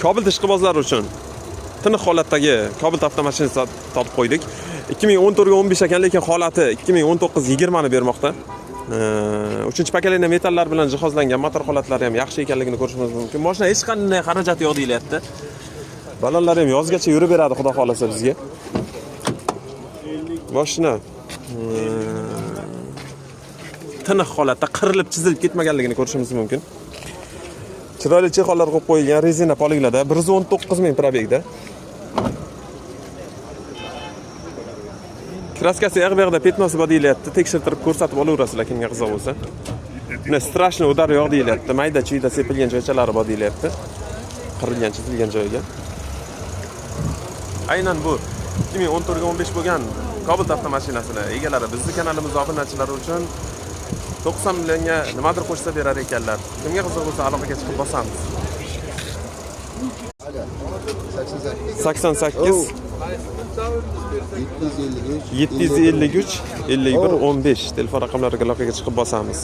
Kobul ishqibozlari uchun tiniq holatdagi Kobul avtomashinasi topib qo'ydik. 2014 ga 15 ekan, lekin holati 2019-20 ni bermoqda. 3-paketli metallar bilan jihozlangan, motor holatlari ham yaxshi ekanligini ko'rishimiz mumkin. Mashina hech qanday xarajat yo'q deyilyapti. Balonlar ham yozgacha yurib beradi, xudo xolasa bizga. Mashina tiniq holatda qirilib, chizilib ketmaganligini ko'rishimiz mumkin. Chiroyli chexollar qo'yib qo'yilgan, rezina poliglarda 119 ming probegda. Kraskasi yag'beg'ida petnosi bor deyilyapti. Tekshirtirib ko'rsatib olaverasizlar kimga qiziq bo'lsa. Buni strashniy udar yo'q deyilyapti. Mayda-chuyda sepilgan joychalari bor deyilyapti. Qirilgan, chizilgan joyiga. Aynan bu 2014 ga 15 bo'lgan Cobalt avtomashinasining egalari bizning kanalimizning obunachilari uchun 90 millionga nimadir qo'shsa berar ekanlar. Kimga qiziq bo'lsa aloqaga chiqib bosamiz. 88 753 51 15 telefon raqamlariga aloqaga chiqib bosamiz.